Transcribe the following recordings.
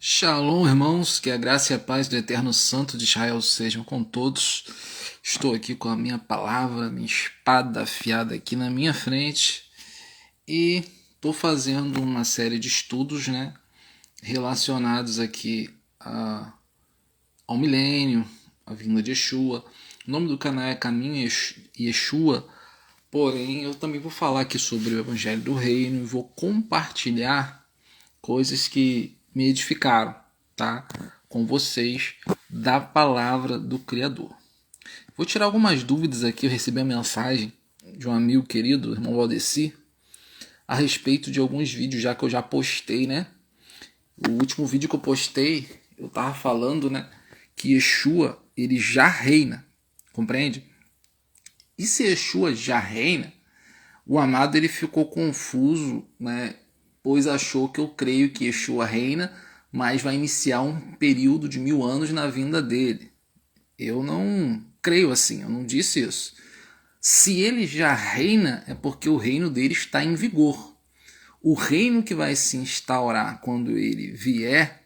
Shalom, irmãos, que a graça e a paz do Eterno Santo de Israel sejam com todos. Estou aqui com a minha palavra, minha espada afiada aqui na minha frente e estou fazendo uma série de estudos, relacionados aqui ao milênio, à vinda de Yeshua. O nome do canal é Caminho Yeshua, porém eu também vou falar aqui sobre o Evangelho do Reino e vou compartilhar coisas que me edificaram, tá? Com vocês, da palavra do Criador. Vou tirar algumas dúvidas aqui. Eu recebi a mensagem de um amigo querido, o irmão Valdeci, a respeito de alguns vídeos já que eu já postei, né? O último vídeo que eu postei, eu tava falando, que Yeshua, ele já reina, compreende? E se Yeshua já reina, o amado ele ficou confuso, pois achou que eu creio que Yeshua reina, mas vai iniciar um período de 1000 anos na vinda dele. Eu não creio assim, eu não disse isso. Se ele já reina, é porque o reino dele está em vigor. O reino que vai se instaurar quando ele vier,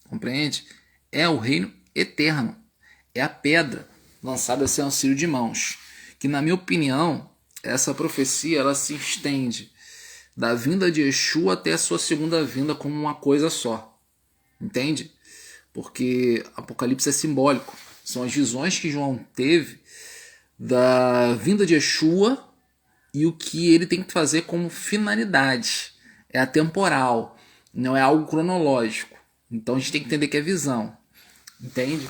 compreende? É o reino eterno. É a pedra lançada sem auxílio de mãos. Que, na minha opinião, essa profecia ela se estende da vinda de Yeshua até a sua segunda vinda como uma coisa só. Entende? Porque Apocalipse é simbólico. São as visões que João teve da vinda de Yeshua e o que ele tem que fazer como finalidade. É atemporal, não é algo cronológico. Então a gente tem que entender que é visão. Entende?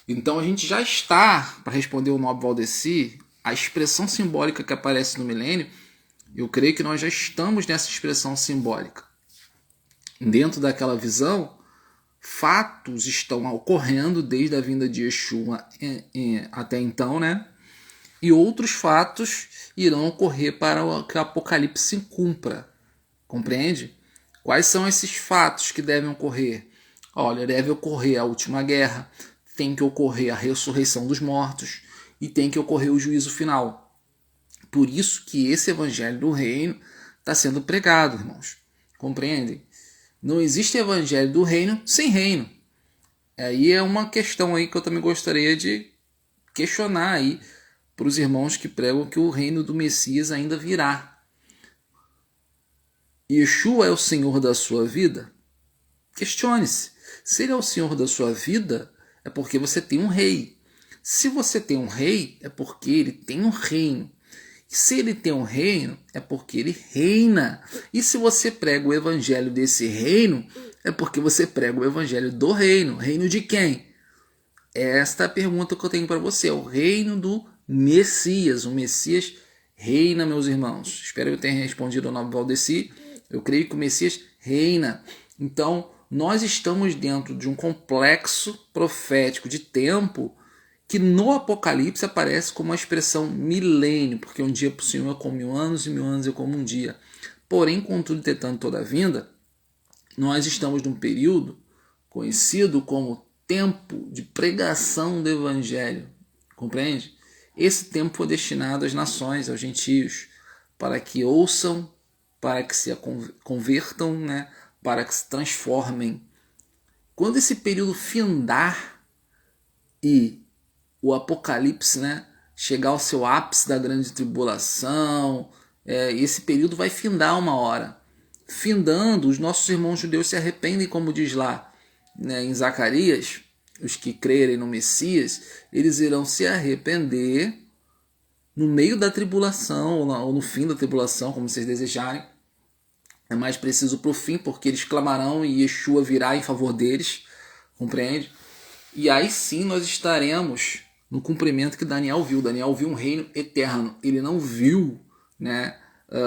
Então a gente já está, para responder o nobre Valdeci, a expressão simbólica que aparece no milênio, eu creio que nós já estamos nessa expressão simbólica. Dentro daquela visão, fatos estão ocorrendo desde a vinda de Yeshua até então, e outros fatos irão ocorrer para que o Apocalipse se cumpra. Compreende? Quais são esses fatos que devem ocorrer? Olha, deve ocorrer a última guerra, tem que ocorrer a ressurreição dos mortos e tem que ocorrer o juízo final. Por isso que esse evangelho do reino está sendo pregado, irmãos. Compreendem? Não existe evangelho do reino sem reino. Aí é uma questão aí que eu também gostaria de questionar aí para os irmãos que pregam que o reino do Messias ainda virá. Yeshua é o Senhor da sua vida? Questione-se. Se ele é o Senhor da sua vida, é porque você tem um rei. Se você tem um rei, é porque ele tem um reino. Se ele tem um reino, é porque ele reina. E se você prega o evangelho desse reino, é porque você prega o evangelho do reino. Reino de quem? Esta é a pergunta que eu tenho para você. É o reino do Messias. O Messias reina, meus irmãos. Espero que eu tenha respondido ao nobre Valdeci. Eu creio que o Messias reina. Então, nós estamos dentro de um complexo profético de tempo que no Apocalipse aparece como a expressão milênio, porque um dia para o Senhor é como 1000 anos e 1000 anos é como um dia. Porém, contudo, tentando toda a vinda, nós estamos num período conhecido como tempo de pregação do Evangelho. Compreende? Esse tempo foi destinado às nações, aos gentios, para que ouçam, para que se convertam, para que se transformem. Quando esse período findar e o Apocalipse chegar ao seu ápice da grande tribulação, esse período vai findar uma hora. Findando, os nossos irmãos judeus se arrependem, como diz lá em Zacarias, os que crerem no Messias, eles irão se arrepender no meio da tribulação, ou no fim da tribulação, como vocês desejarem. É mais preciso para o fim, porque eles clamarão e Yeshua virá em favor deles, compreende? E aí sim nós estaremos no cumprimento que Daniel viu. Daniel viu um reino eterno. Ele não viu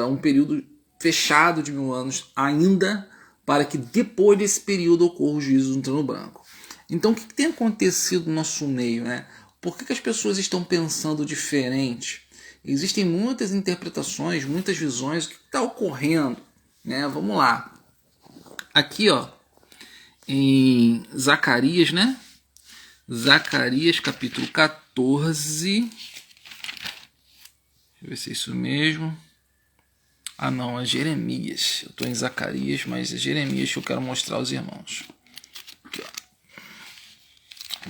um período fechado de 1000 anos ainda, para que depois desse período ocorra o juízo no trono branco. Então o que tem acontecido no nosso meio? Por que as pessoas estão pensando diferente? Existem muitas interpretações, muitas visões. O que está ocorrendo? Vamos lá. Aqui, em Zacarias, Zacarias capítulo 14. Deixa eu ver se é isso mesmo. Ah não, é Jeremias. Eu estou em Zacarias, mas é Jeremias que eu quero mostrar aos irmãos.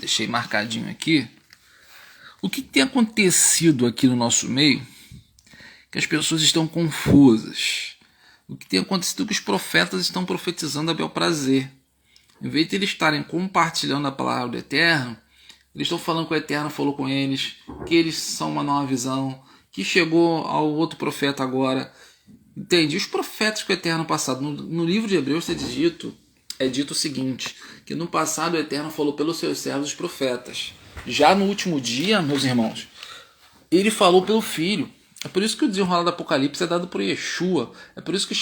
deixei marcadinho aqui. O que tem acontecido aqui no nosso meio? Que as pessoas estão confusas. O que tem acontecido é que os profetas estão profetizando a bel prazer. Em vez de eles estarem compartilhando a palavra do Eterno, eles estão falando que o Eterno falou com eles, que eles são uma nova visão, que chegou ao outro profeta agora. Entende? Os profetas que o Eterno passado, no livro de Hebreus é dito o seguinte, que no passado o Eterno falou pelos seus servos os profetas. Já no último dia, meus irmãos, ele falou pelo Filho. É por isso que o desenrolar do Apocalipse é dado por Yeshua. É por isso que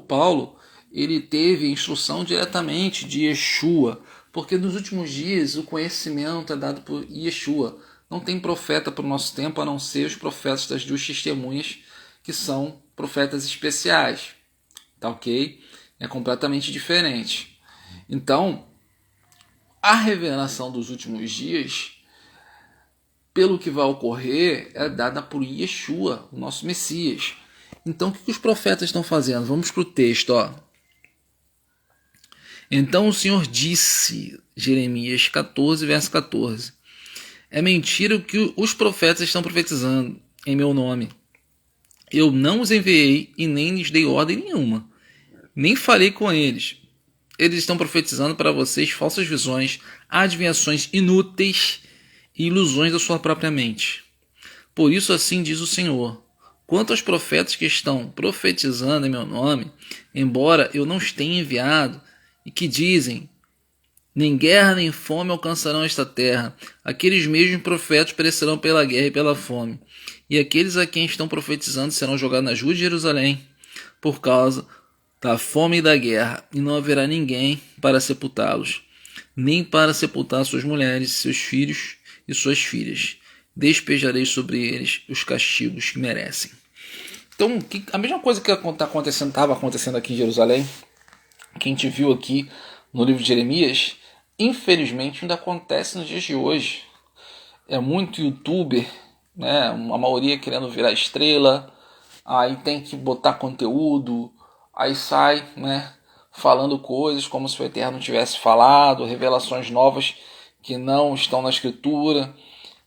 Paulo, ele teve instrução diretamente de Yeshua. Porque nos últimos dias o conhecimento é dado por Yeshua. Não tem profeta para o nosso tempo a não ser os profetas das duas testemunhas, que são profetas especiais. Tá ok? É completamente diferente. Então, a revelação dos últimos dias, pelo que vai ocorrer, é dada por Yeshua, o nosso Messias. Então, o que os profetas estão fazendo? Vamos para o texto. Ó. Então o Senhor disse, Jeremias 14, verso 14, é mentira o que os profetas estão profetizando em meu nome. Eu não os enviei e nem lhes dei ordem nenhuma, nem falei com eles. Eles estão profetizando para vocês falsas visões, adivinhações inúteis e ilusões da sua própria mente. Por isso assim diz o Senhor, quanto aos profetas que estão profetizando em meu nome, embora eu não os tenha enviado, e que dizem, nem guerra nem fome alcançarão esta terra, aqueles mesmos profetas perecerão pela guerra e pela fome, e aqueles a quem estão profetizando serão jogados nas ruas de Jerusalém, por causa da fome e da guerra, e não haverá ninguém para sepultá-los, nem para sepultar suas mulheres, seus filhos e suas filhas. Despejarei sobre eles os castigos que merecem. Então, a mesma coisa que estava acontecendo aqui em Jerusalém, que a gente viu aqui no livro de Jeremias, infelizmente ainda acontece nos dias de hoje. É muito youtuber, né? A maioria querendo virar estrela, aí tem que botar conteúdo, aí sai, né, falando coisas como se o Eterno tivesse falado, revelações novas que não estão na Escritura.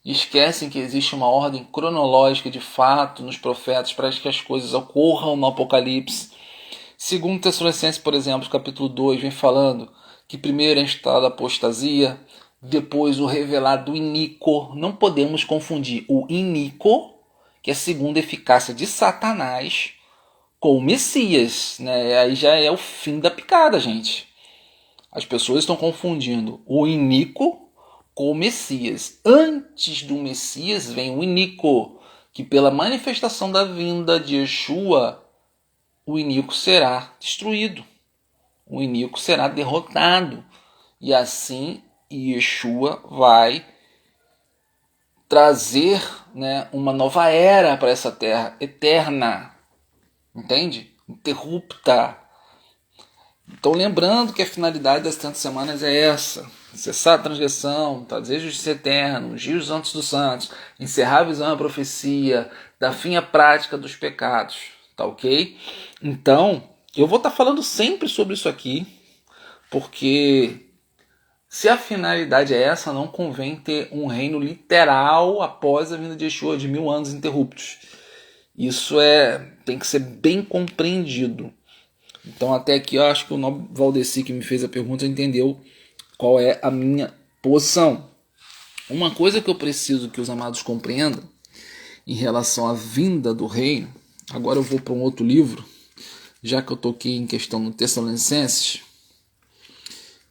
Esquecem que existe uma ordem cronológica de fato nos profetas para que as coisas ocorram no Apocalipse. Segundo Tessalonicenses, por exemplo, capítulo 2, vem falando que primeiro é instalada a apostasia, depois o revelado iníquo. Não podemos confundir o iníquo, que é a segunda eficácia de Satanás, com o Messias. Né? Aí já é o fim da picada, gente. As pessoas estão confundindo o iníquo com o Messias. Antes do Messias vem o iníquo, que pela manifestação da vinda de Yeshua, o iníquo será destruído. O iníquo será derrotado. E assim Yeshua vai trazer, né, uma nova era para essa terra, eterna. Entende? Interrupta. Então, lembrando que a finalidade das 30 semanas é essa: cessar a transgressão, trazer justiça eterna, ungir os santos dos santos, encerrar a visão e a profecia, dar fim à prática dos pecados. Tá ok? Então, eu vou estar falando sempre sobre isso aqui, porque se a finalidade é essa, não convém ter um reino literal após a vinda de Yeshua de 1000 anos interruptos. Isso tem que ser bem compreendido. Então até aqui eu acho que o nobre Valdeci, que me fez a pergunta, entendeu qual é a minha posição. Uma coisa que eu preciso que os amados compreendam em relação à vinda do reino, agora eu vou para um outro livro, já que eu toquei em questão no Tessalonicenses,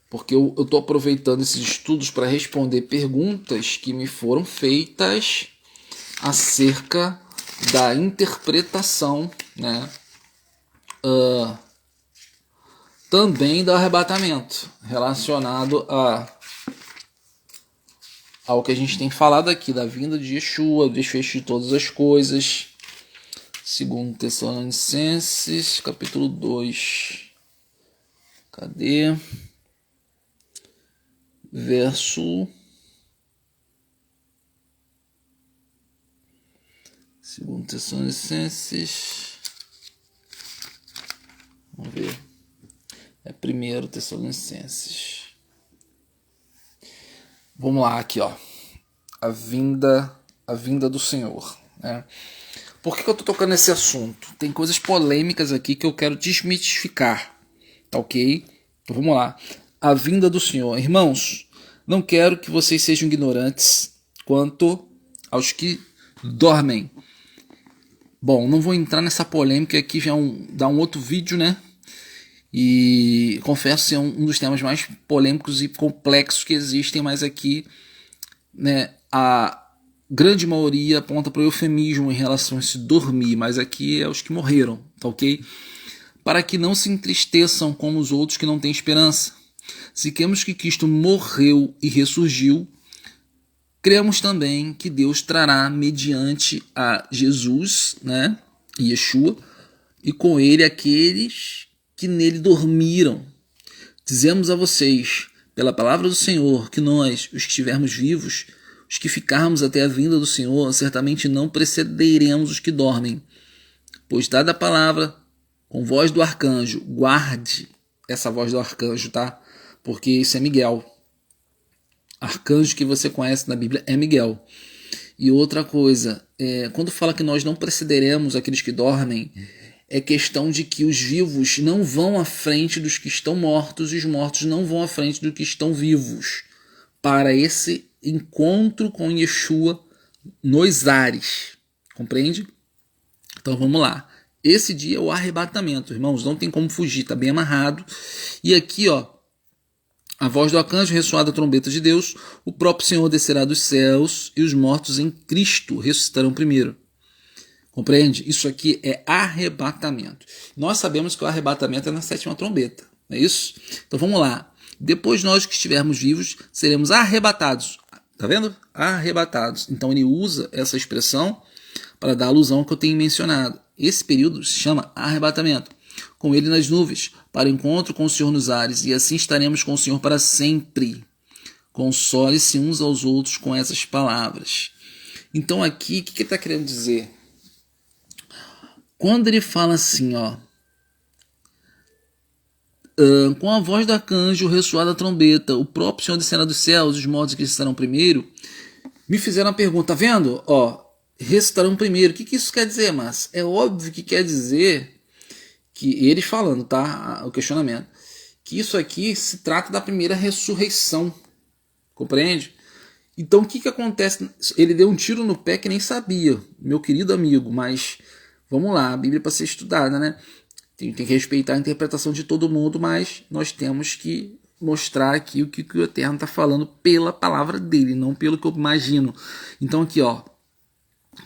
porque eu estou aproveitando esses estudos para responder perguntas que me foram feitas acerca da interpretação, né, também do arrebatamento, relacionado ao que a gente tem falado aqui, da vinda de Yeshua, do desfecho de todas as coisas. Segundo Tessalonicenses, capítulo 2. Cadê? Verso... Segundo Tessalonicenses... Vamos ver. É 1 Tessalonicenses. Vamos lá, aqui, ó. A vinda do Senhor, né? Por que eu tô tocando nesse assunto? Tem coisas polêmicas aqui que eu quero desmitificar, tá ok? Então vamos lá. A vinda do Senhor. Irmãos, não quero que vocês sejam ignorantes quanto aos que dormem. Bom, não vou entrar nessa polêmica aqui, já dá um outro vídeo, né? E confesso ser um dos temas mais polêmicos e complexos que existem, mas aqui, né, a grande maioria aponta para o eufemismo em relação a se dormir, mas aqui é os que morreram, tá ok? Para que não se entristeçam como os outros que não têm esperança. Se cremos que Cristo morreu e ressurgiu, cremos também que Deus trará mediante a Jesus, né, Yeshua, e com ele aqueles que nele dormiram. Dizemos a vocês, pela palavra do Senhor, que nós, os que estivermos vivos, os que ficarmos até a vinda do Senhor, certamente não precederemos os que dormem. Pois dada a palavra, com voz do arcanjo, guarde essa voz do arcanjo, tá? Porque isso é Miguel. Arcanjo que você conhece na Bíblia é Miguel. E outra coisa, quando fala que nós não precederemos aqueles que dormem, é questão de que os vivos não vão à frente dos que estão mortos e os mortos não vão à frente dos que estão vivos para esse encontro com Yeshua nos ares. Compreende? Então vamos lá. Esse dia é o arrebatamento, irmãos, não tem como fugir, está bem amarrado. E aqui, ó, a voz do arcanjo ressoada a trombeta de Deus, o próprio Senhor descerá dos céus e os mortos em Cristo ressuscitarão primeiro. Compreende? Isso aqui é arrebatamento. Nós sabemos que o arrebatamento é na sétima trombeta, não é isso? Então vamos lá. Depois nós que estivermos vivos seremos arrebatados. Tá vendo? Arrebatados. Então ele usa essa expressão para dar alusão ao que eu tenho mencionado. Esse período se chama arrebatamento. Com ele nas nuvens, para o encontro com o Senhor nos ares, e assim estaremos com o Senhor para sempre. Console-se uns aos outros com essas palavras. Então aqui, o que ele está querendo dizer? Quando ele fala assim, ó, com a voz do arcanjo, ressoada a trombeta, o próprio Senhor descerá dos céus, os mortos que ressuscitarão primeiro, me fizeram a pergunta, tá vendo? Ó, ressuscitarão primeiro. O que isso quer dizer, mas é óbvio que quer dizer que eles falando, tá? O questionamento, que isso aqui se trata da primeira ressurreição, compreende? Então o que acontece? Ele deu um tiro no pé que nem sabia, meu querido amigo, mas vamos lá, a Bíblia é para ser estudada, né? Tem que respeitar a interpretação de todo mundo, mas nós temos que mostrar aqui o que o Eterno está falando pela palavra dele, não pelo que eu imagino. Então aqui, ó,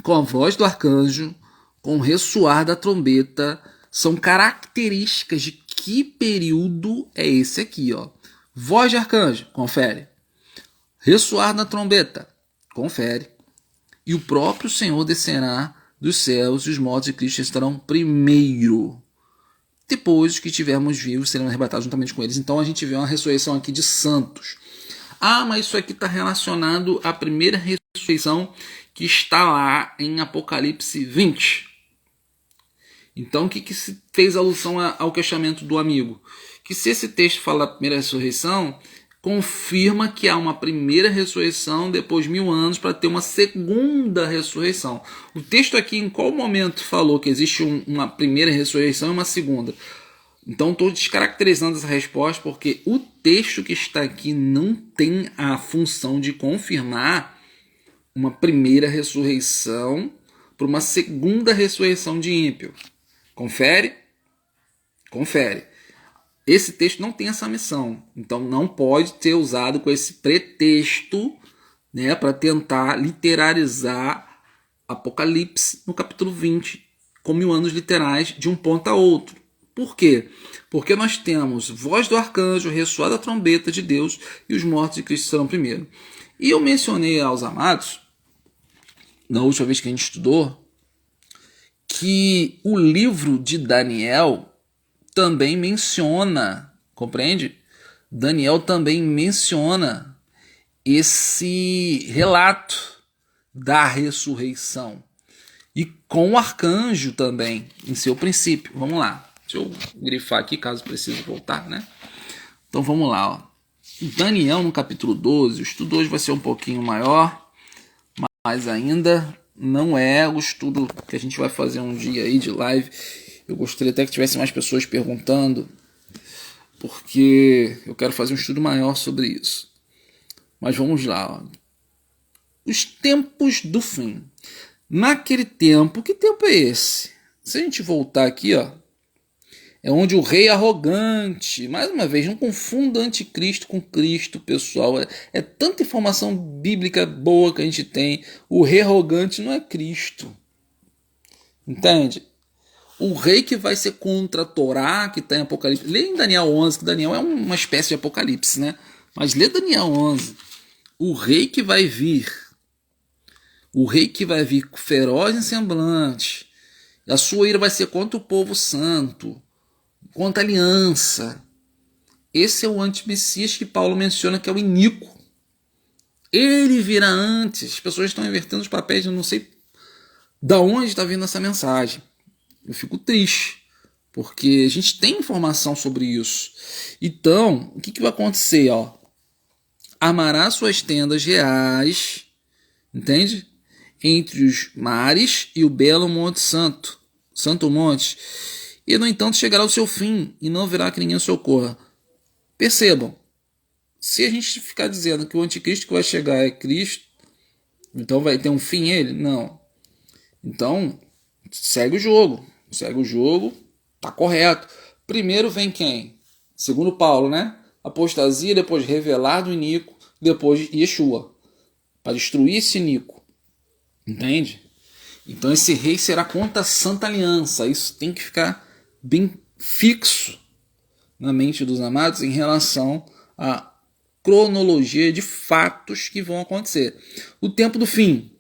com a voz do arcanjo, com o ressoar da trombeta, são características de que período é esse aqui, ó. Voz de arcanjo, confere. Ressoar da trombeta, confere. E o próprio Senhor descerá dos céus e os mortos de Cristo estarão primeiro. Depois, os que estivermos vivos serão arrebatados juntamente com eles. Então a gente vê uma ressurreição aqui de santos. Ah, mas isso aqui está relacionado à primeira ressurreição que está lá em Apocalipse 20. Então o que se fez alusão ao questionamento do amigo? Que se esse texto fala da primeira ressurreição, confirma que há uma primeira ressurreição depois de 1000 anos para ter uma segunda ressurreição. O texto aqui em qual momento falou que existe uma primeira ressurreição e uma segunda? Então estou descaracterizando essa resposta porque o texto que está aqui não tem a função de confirmar uma primeira ressurreição para uma segunda ressurreição de ímpio. Confere? Confere. Esse texto não tem essa missão, então não pode ser usado com esse pretexto, né, para tentar literalizar Apocalipse no capítulo 20, com 1000 anos literais de um ponto a outro. Por quê? Porque nós temos voz do arcanjo, ressoar da trombeta de Deus e os mortos de Cristo serão primeiro. E eu mencionei aos amados, na última vez que a gente estudou, que o livro de Daniel também menciona, compreende? Daniel também menciona esse relato da ressurreição. E com o arcanjo também, em seu princípio. Vamos lá. Deixa eu grifar aqui, caso precise voltar, né? Então vamos lá, ó. Daniel no capítulo 12, o estudo hoje vai ser um pouquinho maior, mas ainda não é o estudo que a gente vai fazer um dia aí de live. Eu gostaria até que tivesse mais pessoas perguntando, porque eu quero fazer um estudo maior sobre isso. Mas vamos lá. Ó. Os tempos do fim. Naquele tempo, que tempo é esse? Se a gente voltar aqui, ó, é onde o rei arrogante, mais uma vez, não confunda anticristo com Cristo, pessoal. É tanta informação bíblica boa que a gente tem. O rei arrogante não é Cristo. Entende? O rei que vai ser contra a Torá, que está em Apocalipse. Lê em Daniel 11, que Daniel é uma espécie de Apocalipse, né? Mas lê Daniel 11. O rei que vai vir. O rei que vai vir feroz em semblante. A sua ira vai ser contra o povo santo. Contra a aliança. Esse é o antimessias que Paulo menciona, que é o iníquo. Ele virá antes. As pessoas estão invertendo os papéis, eu não sei da onde está vindo essa mensagem. Eu fico triste, porque a gente tem informação sobre isso. Então, o que vai acontecer? Ó? Amará suas tendas reais, entende? Entre os mares e o belo Monte Santo, Santo Monte. E, no entanto, chegará o seu fim, e não haverá que ninguém socorra. Percebam, se a gente ficar dizendo que o anticristo que vai chegar é Cristo, então vai ter um fim ele? Não. Então, segue o jogo. Segue o jogo, tá correto. Primeiro vem quem? Segundo Paulo, né? Apostasia, depois revelado o iníquo, depois Yeshua. Para destruir esse iníquo. Entende? Então esse rei será contra a Santa Aliança. Isso tem que ficar bem fixo na mente dos amados em relação à cronologia de fatos que vão acontecer. O tempo do fim.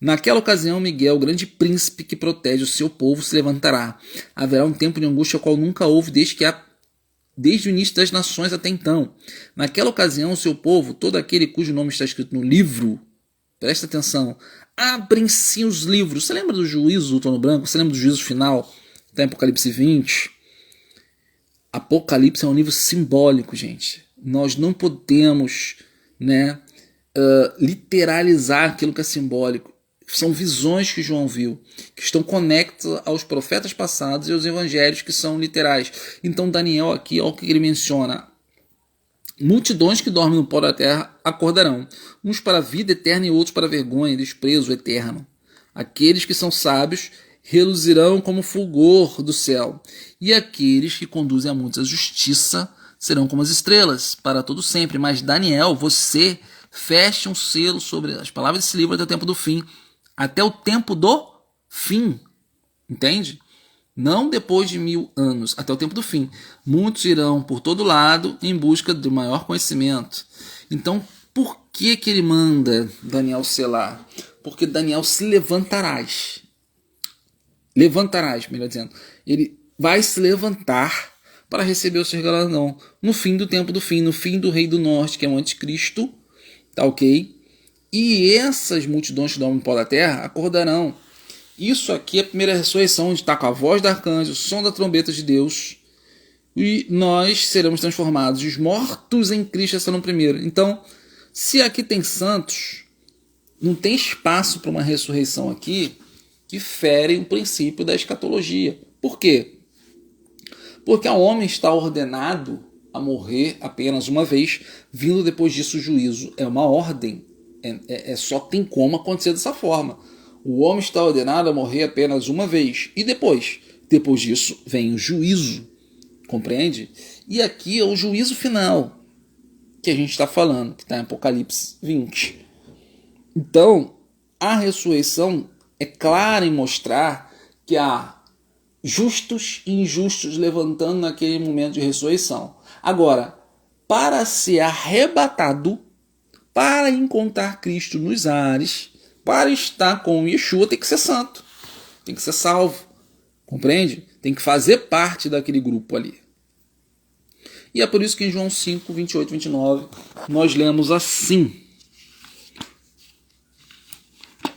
Naquela ocasião, Miguel, o grande príncipe que protege o seu povo, se levantará. Haverá um tempo de angústia, qual nunca houve desde o início das nações até então. Naquela ocasião, o seu povo, todo aquele cujo nome está escrito no livro, presta atenção, abrem-se os livros. Você lembra do juízo do trono branco? Você lembra do juízo final? Está em Apocalipse 20. Apocalipse é um livro simbólico, gente. Nós não podemos, né, literalizar aquilo que é simbólico. São visões que João viu, que estão conectadas aos profetas passados e aos evangelhos que são literais. Então Daniel aqui, olha o que ele menciona. Multidões que dormem no pó da terra acordarão, uns para a vida eterna e outros para a vergonha e desprezo eterno. Aqueles que são sábios reluzirão como fulgor do céu, e aqueles que conduzem a muitos à justiça serão como as estrelas, para todo sempre. Mas Daniel, você feche um selo sobre as palavras desse livro até o tempo do fim. Até o tempo do fim. Entende? Não depois de 1000 anos, até o tempo do fim. Muitos irão por todo lado em busca de maior conhecimento. Então, por que ele manda Daniel selar? Porque Daniel se levantarás. Levantarás, melhor dizendo. Ele vai se levantar para receber o seu galardão no fim do tempo do fim, no fim do rei do norte, que é o anticristo, tá ok? E essas multidões que dormem no pó da terra acordarão. Isso aqui é a primeira ressurreição, onde está com a voz do arcanjo, o som da trombeta de Deus, e nós seremos transformados. Os mortos em Cristo serão primeiro. Então, se aqui tem santos, não tem espaço para uma ressurreição aqui que fere o princípio da escatologia. Por quê? Porque o homem está ordenado a morrer apenas uma vez, vindo depois disso o juízo. É uma ordem. Só tem como acontecer dessa forma. O homem está ordenado a morrer apenas uma vez. E depois disso vem o juízo. Compreende? E aqui é o juízo final que a gente está falando, que está em Apocalipse 20. Então, a ressurreição é clara em mostrar que há justos e injustos levantando naquele momento de ressurreição. Agora, para ser arrebatado, para encontrar Cristo nos ares, para estar com Yeshua, tem que ser santo, tem que ser salvo, compreende? Tem que fazer parte daquele grupo ali. E é por isso que em João 5, 28, 29, nós lemos assim.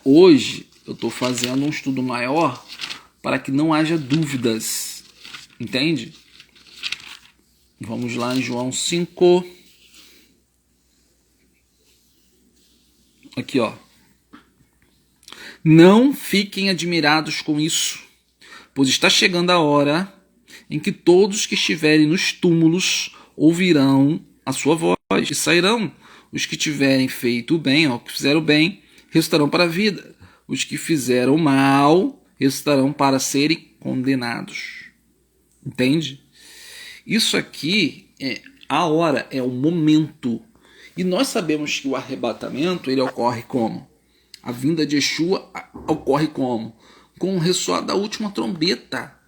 Hoje eu estou fazendo um estudo maior para que não haja dúvidas, entende? Vamos lá em João 5, Aqui, ó. Não fiquem admirados com isso, pois está chegando a hora em que todos que estiverem nos túmulos ouvirão a sua voz e sairão. Os que tiverem feito o bem, ó, que fizeram o bem, ressuscitarão para a vida. Os que fizeram o mal ressuscitarão para serem condenados. Entende? Isso aqui é a hora, é o momento. E nós sabemos que o arrebatamento ele ocorre como? A vinda de Yeshua ocorre como? Com o ressoar da última trombeta.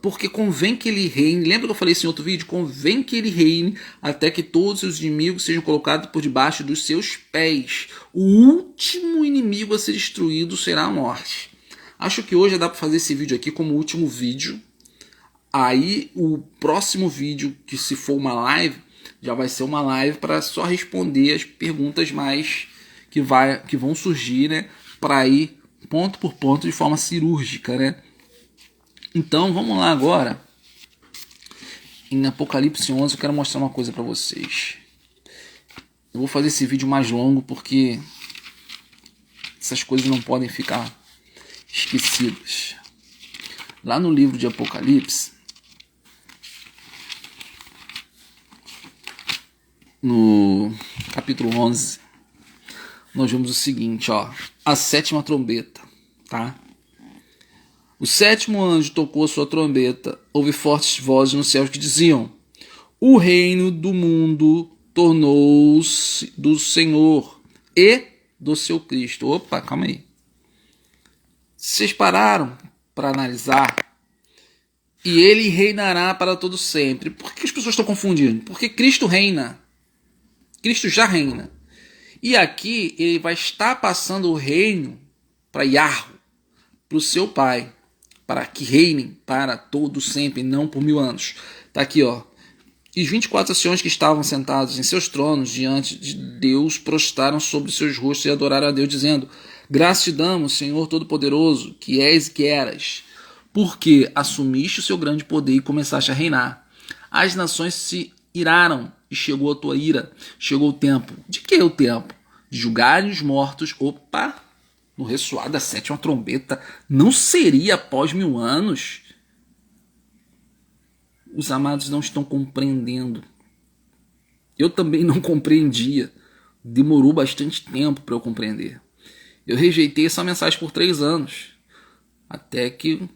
Porque convém que ele reine. Lembra que eu falei isso em outro vídeo? Convém que ele reine até que todos os inimigos sejam colocados por debaixo dos seus pés. O último inimigo a ser destruído será a morte. Acho que hoje dá para fazer esse vídeo aqui como último vídeo. Aí o próximo vídeo, que se for uma live, já vai ser uma live para só responder as perguntas mais que vão surgir, né? Para ir ponto por ponto de forma cirúrgica, né? Então vamos lá agora. Em Apocalipse 11 eu quero mostrar uma coisa para vocês. Eu vou fazer esse vídeo mais longo porque essas coisas não podem ficar esquecidas. Lá no livro de Apocalipse, no capítulo 11, nós vemos o seguinte, ó, a sétima trombeta, tá? O sétimo anjo tocou a sua trombeta, houve fortes vozes no céu que diziam: o reino do mundo tornou-se do Senhor e do seu Cristo. Opa, calma aí. Vocês pararam para analisar? E ele reinará para todo sempre. Por que as pessoas estão confundindo? Porque Cristo reina. Cristo já reina. E aqui ele vai estar passando o reino para Yahweh, para o seu Pai, para que reinem para todo sempre, não por 1000 anos. Está aqui, ó. E os 24 anciões que estavam sentados em seus tronos diante de Deus prostraram sobre seus rostos e adoraram a Deus, dizendo: graças te damos, Senhor Todo-Poderoso, que és e que eras, porque assumiste o seu grande poder e começaste a reinar. As nações se iraram e chegou a tua ira. Chegou o tempo. De que é o tempo? De julgarem os mortos. Opa! No ressoar da sétima trombeta. Não seria após 1000 anos? Os amados não estão compreendendo. Eu também não compreendia. Demorou bastante tempo para eu compreender. Eu rejeitei essa mensagem por 3 anos. Até que,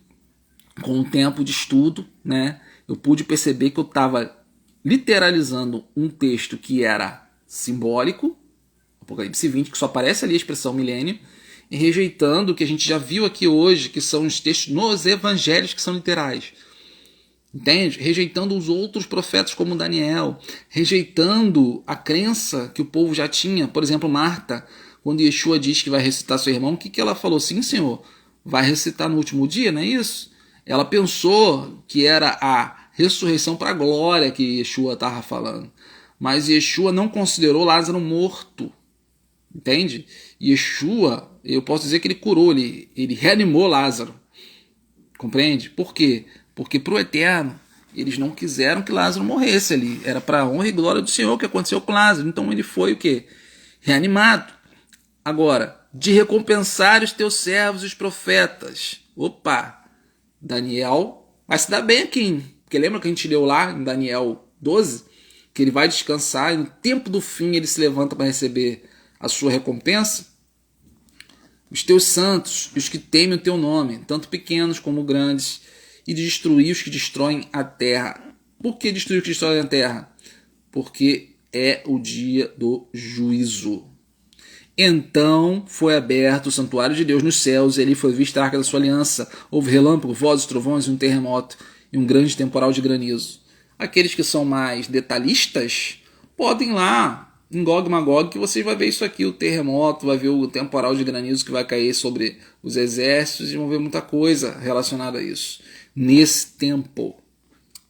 com o tempo de estudo, né, eu pude perceber que eu estava literalizando um texto que era simbólico, Apocalipse 20, que só aparece ali a expressão milênio, e rejeitando o que a gente já viu aqui hoje, que são os textos nos evangelhos que são literais. Entende? Rejeitando os outros profetas como Daniel, rejeitando a crença que o povo já tinha. Por exemplo, Marta, quando Yeshua diz que vai ressuscitar seu irmão, o que ela falou? Sim, Senhor, vai ressuscitar no último dia, não é isso? Ela pensou que era a ressurreição para a glória que Yeshua estava falando. Mas Yeshua não considerou Lázaro morto. Entende? Yeshua, eu posso dizer que ele curou, ele reanimou Lázaro. Compreende? Por quê? Porque para o eterno, eles não quiseram que Lázaro morresse ali. Era para a honra e glória do Senhor que aconteceu com Lázaro. Então ele foi o quê? Reanimado. Agora, de recompensar os teus servos e os profetas. Opa! Daniel vai se dar bem aqui, hein? Porque lembra que a gente leu lá em Daniel 12? Que ele vai descansar e no tempo do fim ele se levanta para receber a sua recompensa. Os teus santos e os que temem o teu nome, tanto pequenos como grandes, e de destruir os que destroem a terra. Por que destruir os que destroem a terra? Porque é o dia do juízo. Então foi aberto o santuário de Deus nos céus, e ali foi vista a arca da sua aliança. Houve relâmpago, vozes, trovões, um terremoto e um grande temporal de granizo. Aqueles que são mais detalhistas podem ir lá em Gog e Magog, que vocês vão ver isso aqui, o terremoto, vai ver o temporal de granizo que vai cair sobre os exércitos, e vão ver muita coisa relacionada a isso nesse tempo,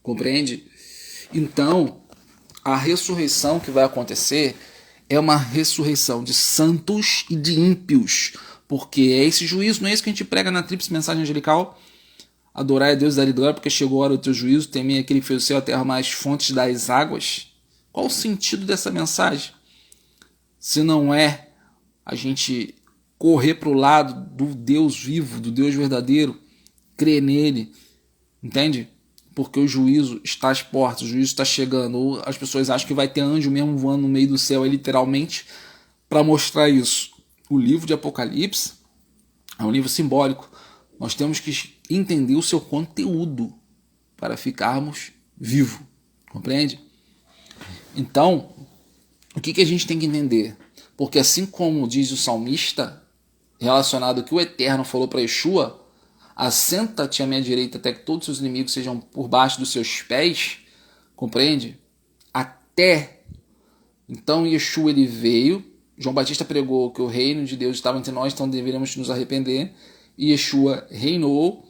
compreende? Então a ressurreição que vai acontecer é uma ressurreição de santos e de ímpios, porque é esse juízo, não é isso que a gente prega na tríplice mensagem angelical? Adorar a Deus e dar glória, porque chegou a hora do teu juízo, temer aquele que fez o céu, a terra, mais fontes das águas. Qual o sentido dessa mensagem? Se não é a gente correr para o lado do Deus vivo, do Deus verdadeiro, crer nele, entende? Porque o juízo está às portas, o juízo está chegando. Ou as pessoas acham que vai ter anjo mesmo voando no meio do céu, literalmente, para mostrar isso. O livro de Apocalipse é um livro simbólico. Nós temos que entender o seu conteúdo para ficarmos vivos, compreende? Então, o que a gente tem que entender? Porque assim como diz o salmista, relacionado ao que o Eterno falou para Yeshua, assenta-te à minha direita até que todos os seus inimigos sejam por baixo dos seus pés, compreende? Até. Então Yeshua ele veio, João Batista pregou que o reino de Deus estava entre nós, então deveríamos nos arrepender, e Yeshua reinou,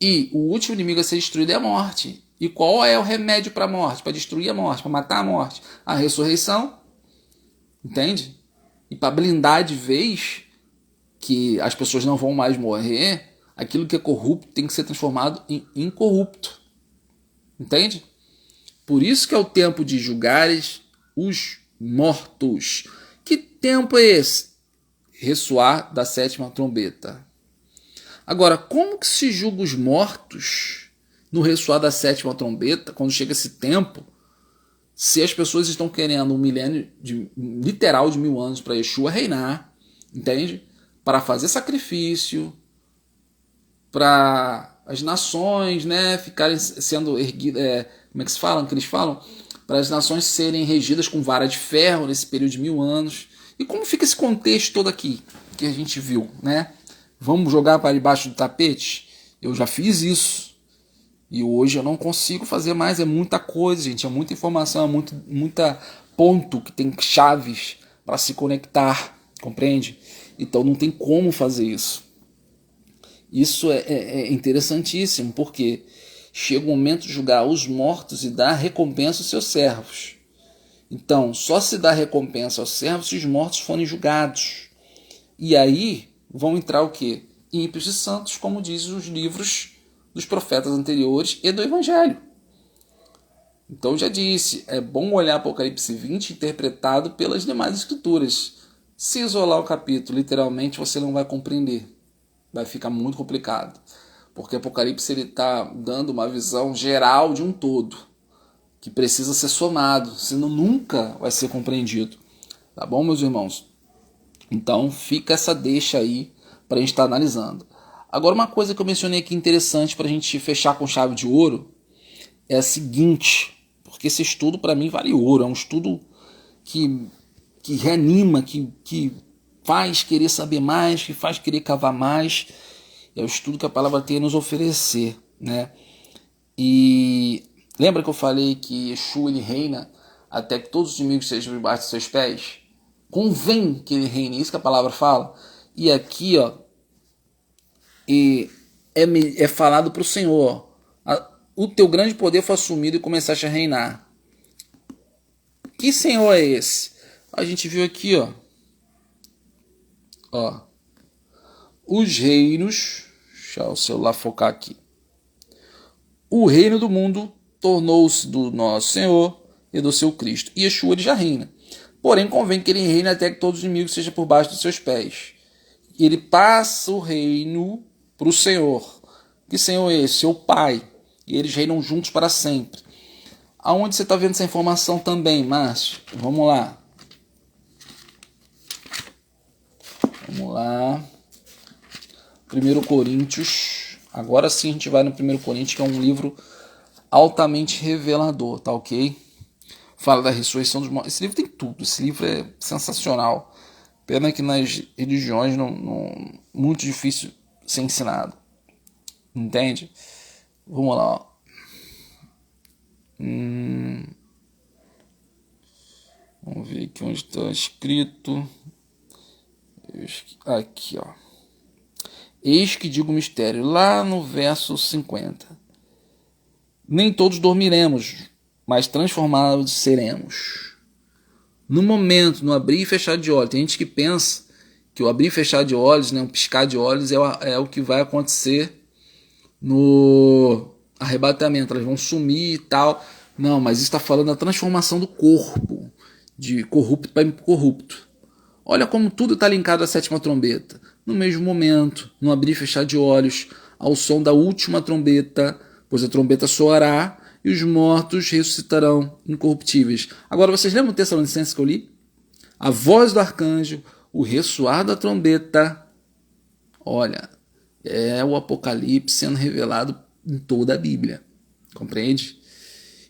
e o último inimigo a ser destruído é a morte. E qual é o remédio para a morte? Para destruir a morte, para matar a morte? A ressurreição, entende? E para blindar de vez que as pessoas não vão mais morrer, aquilo que é corrupto tem que ser transformado em incorrupto. Entende? Por isso que é o tempo de julgares os mortos. Que tempo é esse? Ressoar da sétima trombeta. Agora, como que se julga os mortos no ressoar da sétima trombeta, quando chega esse tempo, se as pessoas estão querendo um milênio literal de 1000 anos para Yeshua reinar, entende? Para fazer sacrifício, para as nações, né, ficarem sendo erguidas, como é que se fala? Que eles falam? Para as nações serem regidas com vara de ferro nesse período de 1000 anos. E como fica esse contexto todo aqui que a gente viu, né? Vamos jogar para debaixo do tapete? Eu já fiz isso. E hoje eu não consigo fazer mais. É muita coisa, gente. É muita informação, é muita ponto que tem chaves para se conectar. Compreende? Então não tem como fazer isso. Isso é interessantíssimo, porque chega o momento de julgar os mortos e dar recompensa aos seus servos. Então, só se dá recompensa aos servos se os mortos forem julgados. E aí vão entrar o quê? Ímpios e santos, como dizem os livros dos profetas anteriores e do Evangelho. Então, eu já disse, é bom olhar Apocalipse 20 interpretado pelas demais escrituras. Se isolar o capítulo, literalmente, você não vai compreender. Vai ficar muito complicado. Porque Apocalipse está dando uma visão geral de um todo, que precisa ser somado, senão nunca vai ser compreendido. Tá bom, meus irmãos? Então fica essa deixa aí para a gente estar analisando. Agora, uma coisa que eu mencionei aqui interessante para a gente fechar com chave de ouro é a seguinte, porque esse estudo para mim vale ouro, é um estudo que reanima, que faz querer saber mais, que faz querer cavar mais. É o estudo que a palavra tem a nos oferecer, né? E lembra que eu falei que Yeshua ele reina até que todos os inimigos sejam debaixo dos seus pés? Convém que ele reine, isso que a palavra fala. E aqui, ó, é falado para o Senhor: o teu grande poder foi assumido e começaste a reinar. Que Senhor é esse? A gente viu aqui, ó, os reinos. Deixa o celular focar aqui. O reino do mundo tornou-se do nosso Senhor e do seu Cristo. E Yeshua ele já reina. Porém, convém que ele reine até que todos os inimigos sejam por baixo dos seus pés. E ele passa o reino para o Senhor. Que Senhor é esse? Seu Pai. E eles reinam juntos para sempre. Aonde você está vendo essa informação também, Márcio? Vamos lá. Vamos lá. 1 Coríntios. Agora sim a gente vai no 1 Coríntios, que é um livro altamente revelador, tá ok? Fala da ressurreição dos mortos. Esse livro tem tudo. Esse livro é sensacional. Pena que nas religiões não muito difícil ser ensinado. Entende? Vamos lá. Ó. Vamos ver aqui onde está escrito. Aqui, ó. Eis que digo o mistério, lá no verso 50. Nem todos dormiremos, mas transformados seremos. No momento, no abrir e fechar de olhos. Tem gente que pensa que o abrir e fechar de olhos, né, um piscar de olhos, é o que vai acontecer no arrebatamento. Elas vão sumir e tal. Não, mas isso está falando da transformação do corpo, de corrupto para incorrupto. Olha como tudo está linkado à sétima trombeta. No mesmo momento, no abrir e fechar de olhos, ao som da última trombeta, pois a trombeta soará e os mortos ressuscitarão incorruptíveis. Agora, vocês lembram o Tessalonicenses que eu li? A voz do arcanjo, o ressoar da trombeta. Olha, é o Apocalipse sendo revelado em toda a Bíblia. Compreende?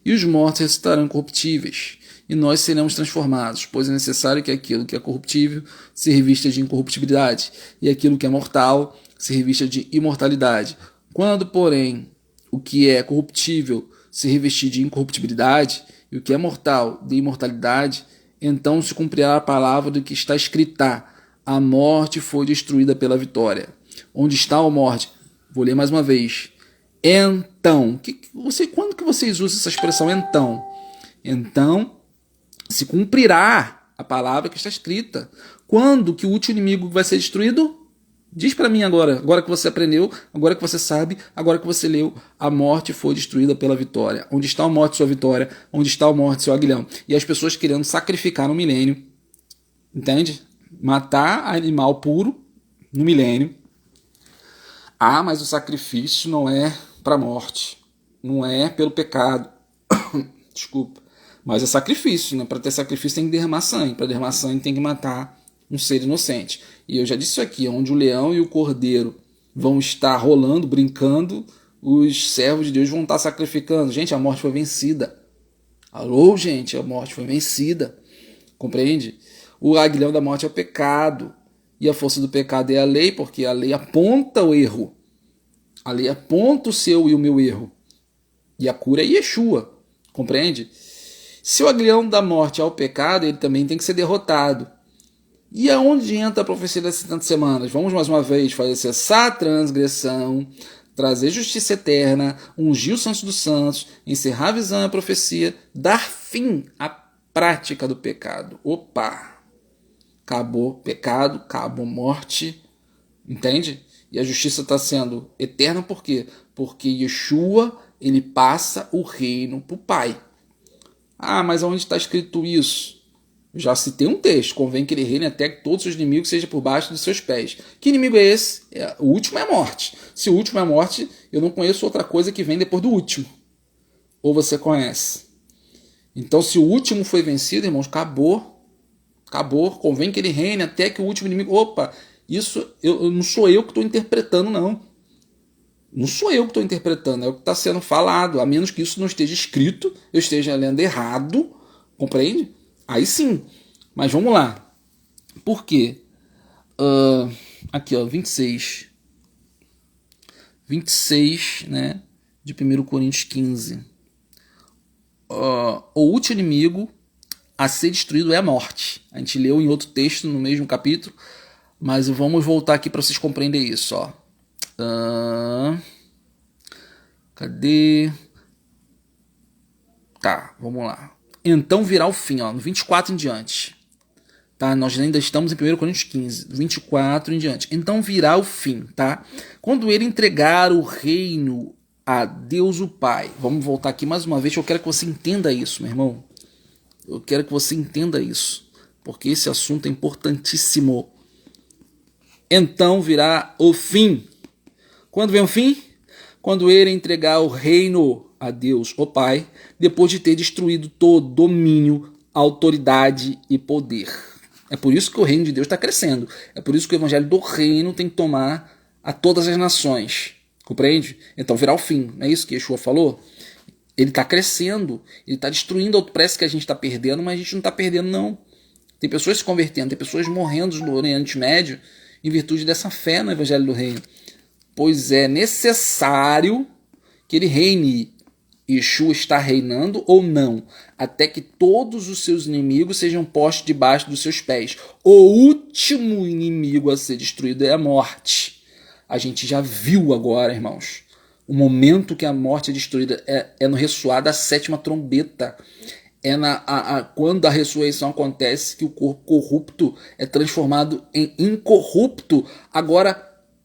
E os mortos ressuscitarão incorruptíveis, e nós seremos transformados, pois é necessário que aquilo que é corruptível se revista de incorruptibilidade, e aquilo que é mortal se revista de imortalidade. Quando, porém, o que é corruptível se revestir de incorruptibilidade, e o que é mortal de imortalidade, então se cumprirá a palavra do que está escrita: a morte foi destruída pela vitória. Onde está a morte? Vou ler mais uma vez. Então, quando que vocês usam essa expressão então? Então se cumprirá a palavra que está escrita. Quando que o último inimigo vai ser destruído? Diz para mim agora que você aprendeu, agora que você sabe, agora que você leu, a morte foi destruída pela vitória. Onde está a morte, sua vitória? Onde está a morte, seu aguilhão? E as pessoas querendo sacrificar no milênio, entende? Matar animal puro no milênio. Ah, mas o sacrifício não é para a morte, não é pelo pecado. Desculpa. Mas é sacrifício, né? Para ter sacrifício tem que derramar sangue. Para derramar sangue tem que matar um ser inocente. E eu já disse isso aqui, onde o leão e o cordeiro vão estar rolando, brincando, os servos de Deus vão estar sacrificando. Gente, a morte foi vencida. Alô, gente, a morte foi vencida. Compreende? O aguilhão da morte é o pecado. E a força do pecado é a lei, porque a lei aponta o erro. A lei aponta o seu e o meu erro. E a cura é Yeshua. Compreende? Se o aguilhão da morte é o pecado, ele também tem que ser derrotado. E aonde entra a profecia das 70 semanas? Vamos mais uma vez fazer cessar a transgressão, trazer justiça eterna, ungir o Santos dos Santos, encerrar a visão e a profecia, dar fim à prática do pecado. Opa! Acabou pecado, acabou morte, entende? E a justiça está sendo eterna por quê? Porque Yeshua, ele passa o reino para o Pai. Ah, mas onde está escrito isso? Já citei um texto. Convém que ele reine até que todos os inimigos sejam por baixo dos seus pés. Que inimigo é esse? O último é a morte. Se o último é a morte, eu não conheço outra coisa que vem depois do último. Ou você conhece? Então, se o último foi vencido, irmãos, acabou. Acabou. Convém que ele reine até que o último inimigo... Opa, isso não sou eu que estou interpretando, não. Não sou eu que estou interpretando, é o que está sendo falado. A menos que isso não esteja escrito, eu esteja lendo errado, compreende? Aí sim. Mas vamos lá. Por quê? Aqui, ó, 26. 26, né, de 1 Coríntios 15. O último inimigo a ser destruído é a morte. A gente leu em outro texto, no mesmo capítulo, mas vamos voltar aqui para vocês compreenderem isso, ó. Cadê? Tá, vamos lá. Então virá o fim, ó, no 24 em diante. Tá? Nós ainda estamos em 1 Coríntios 15, 24 em diante. Então virá o fim, tá? Quando ele entregar o reino a Deus o Pai. Vamos voltar aqui mais uma vez, eu quero que você entenda isso, meu irmão. Eu quero que você entenda isso, porque esse assunto é importantíssimo. Então virá o fim. Quando vem o fim? Quando ele entregar o reino a Deus, o Pai, depois de ter destruído todo domínio, autoridade e poder. É por isso que o reino de Deus está crescendo. É por isso que o evangelho do reino tem que tomar a todas as nações. Compreende? Então virá o fim. Não é isso que Yeshua falou? Ele está crescendo, ele está destruindo. Parece que a gente está perdendo, mas a gente não está perdendo, não. Tem pessoas se convertendo, tem pessoas morrendo no Oriente Médio em virtude dessa fé no evangelho do reino. Pois é necessário que ele reine. Yeshua está reinando ou não, até que todos os seus inimigos sejam postos debaixo dos seus pés. O último inimigo a ser destruído é a morte. A gente já viu agora, irmãos, o momento que a morte é destruída é no ressoar da sétima trombeta. É quando a ressurreição acontece que o corpo corrupto é transformado em incorrupto. Agora,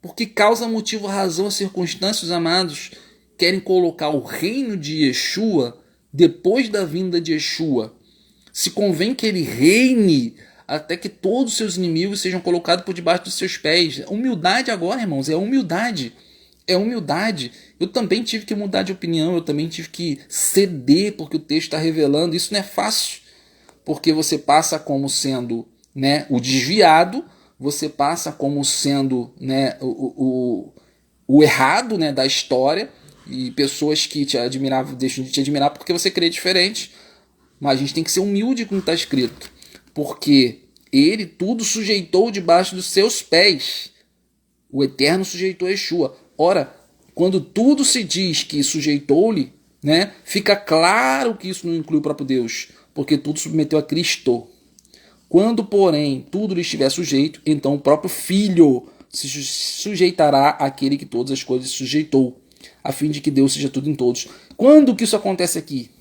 por que causa, motivo, razão, circunstâncias, amados, querem colocar o reino de Yeshua depois da vinda de Yeshua? Se convém que ele reine até que todos os seus inimigos sejam colocados por debaixo dos seus pés. Humildade agora, irmãos, é humildade. É humildade. Eu também tive que mudar de opinião, eu também tive que ceder, porque o texto está revelando. Isso não é fácil, porque você passa como sendo, né, o desviado, você passa como sendo, né, o errado, né, da história, e pessoas que te admiravam deixam de te admirar porque você crê diferente. Mas a gente tem que ser humilde com o que está escrito, porque ele tudo sujeitou debaixo dos seus pés. O Eterno sujeitou a Yeshua. Ora, quando tudo se diz que sujeitou-lhe, né, fica claro que isso não inclui o próprio Deus, porque tudo submeteu a Cristo. Quando, porém, tudo lhe estiver sujeito, então o próprio Filho se sujeitará àquele que todas as coisas sujeitou, a fim de que Deus seja tudo em todos. Quando que isso acontece aqui?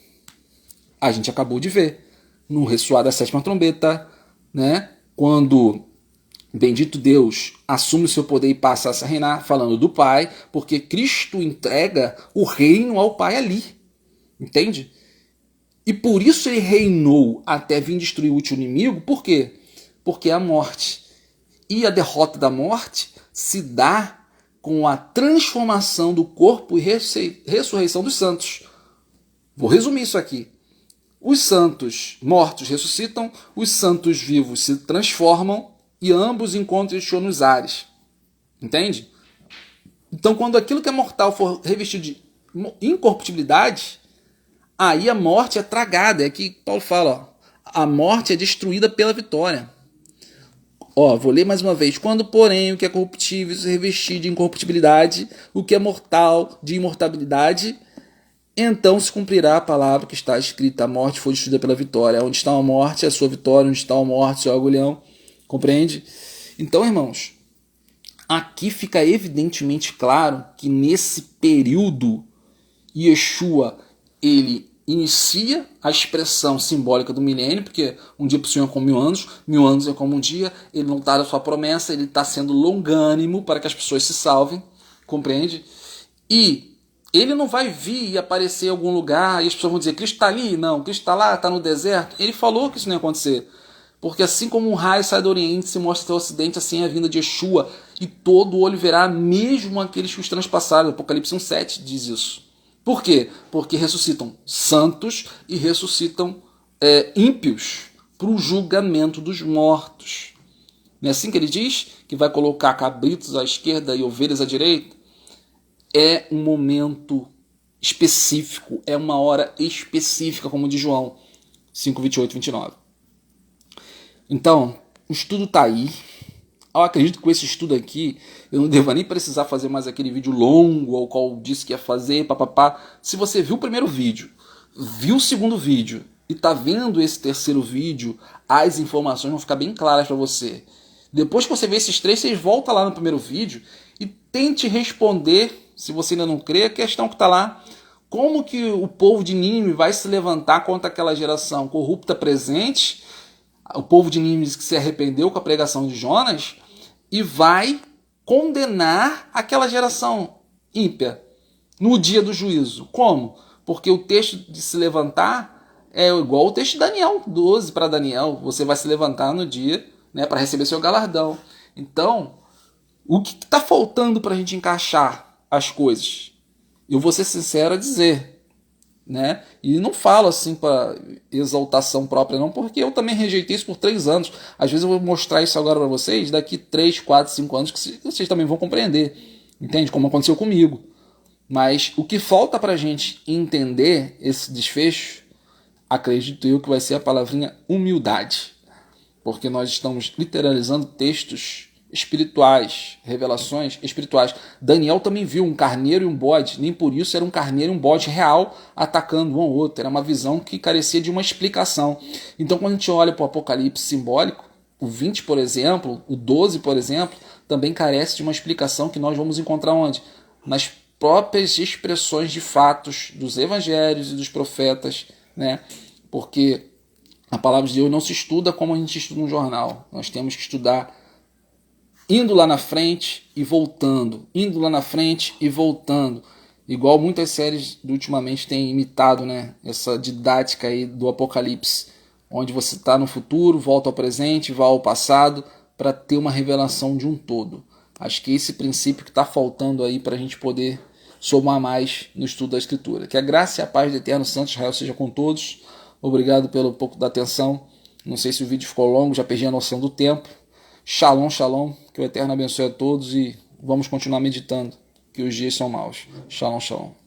A gente acabou de ver no ressoar da sétima trombeta, né? Quando bendito Deus assume o seu poder e passa a reinar, falando do Pai, porque Cristo entrega o reino ao Pai ali, entende? E por isso ele reinou até vir destruir o último inimigo. Por quê? Porque é a morte. E a derrota da morte se dá com a transformação do corpo e ressurreição dos santos. Vou resumir isso aqui. Os santos mortos ressuscitam, os santos vivos se transformam e ambos encontram Yeshua nos ares. Entende? Então, quando aquilo que é mortal for revestido de incorruptibilidade, aí a morte é tragada. É que Paulo fala, ó, a morte é destruída pela vitória. Ó, vou ler mais uma vez. Quando, porém, o que é corruptível se revestir de incorruptibilidade, o que é mortal de imortalidade, então se cumprirá a palavra que está escrita: a morte foi destruída pela vitória. Onde está a morte, a sua vitória. Onde está a morte, seu agulhão. Compreende? Então, irmãos, aqui fica evidentemente claro que nesse período Yeshua, ele inicia a expressão simbólica do milênio, porque um dia para o Senhor é como 1000 anos é como um dia. Ele não está na sua promessa, ele está sendo longânimo para que as pessoas se salvem, compreende? E ele não vai vir e aparecer em algum lugar e as pessoas vão dizer: Cristo está ali? Não, Cristo está lá, está no deserto. Ele falou que isso não ia acontecer, porque assim como um raio sai do Oriente e se mostra até o Ocidente, assim é a vinda de Yeshua, e todo olho verá, mesmo aqueles que os transpassaram. Apocalipse 1,7 diz isso. Por quê? Porque ressuscitam santos e ressuscitam ímpios para o julgamento dos mortos. Não é assim que ele diz? Que vai colocar cabritos à esquerda e ovelhas à direita? É um momento específico, é uma hora específica, como diz João 5, 28 e 29. Então, o estudo está aí. Eu acredito que com esse estudo aqui, eu não devo nem precisar fazer mais aquele vídeo longo, ao qual disse que ia fazer, papapá. Se você viu o primeiro vídeo, viu o segundo vídeo e está vendo esse terceiro vídeo, as informações vão ficar bem claras para você. Depois que você ver esses três, você volta lá no primeiro vídeo e tente responder, se você ainda não crê, a questão que está lá. Como que o povo de Nínive vai se levantar contra aquela geração corrupta presente, o povo de Nínive que se arrependeu com a pregação de Jonas, e vai condenar aquela geração ímpia no dia do juízo? Como? Porque o texto de se levantar é igual o texto de Daniel 12 para Daniel. Você vai se levantar no dia, né, para receber seu galardão. Então, o que está faltando para a gente encaixar as coisas? Eu vou ser sincero a dizer, né? E não falo assim para exaltação própria não, porque eu também rejeitei isso por 3 anos. Às vezes eu vou mostrar isso agora para vocês, daqui 3, 4, 5 anos, que vocês também vão compreender, entende? Como aconteceu comigo. Mas o que falta para a gente entender esse desfecho, acredito eu que vai ser a palavrinha humildade, porque nós estamos literalizando textos espirituais, revelações espirituais. Daniel também viu um carneiro e um bode, nem por isso era um carneiro e um bode real atacando um ao outro, era uma visão que carecia de uma explicação. Então, quando a gente olha para o Apocalipse simbólico, o 20, por exemplo, o 12, por exemplo, também carece de uma explicação que nós vamos encontrar onde? Nas próprias expressões de fatos dos evangelhos e dos profetas, né? Porque a palavra de Deus não se estuda como a gente estuda um jornal. Nós temos que estudar indo lá na frente e voltando, indo lá na frente e voltando, igual muitas séries ultimamente têm imitado, né? Essa didática aí do Apocalipse, onde você está no futuro, volta ao presente, vai ao passado, para ter uma revelação de um todo. Acho que esse princípio que está faltando aí para a gente poder somar mais no estudo da Escritura. Que a graça e a paz do Eterno Santo Israel seja com todos. Obrigado pelo pouco da atenção. Não sei se o vídeo ficou longo, já perdi a noção do tempo. Shalom, shalom. Que o Eterno abençoe a todos e vamos continuar meditando, que os dias são maus. Shalom, shalom.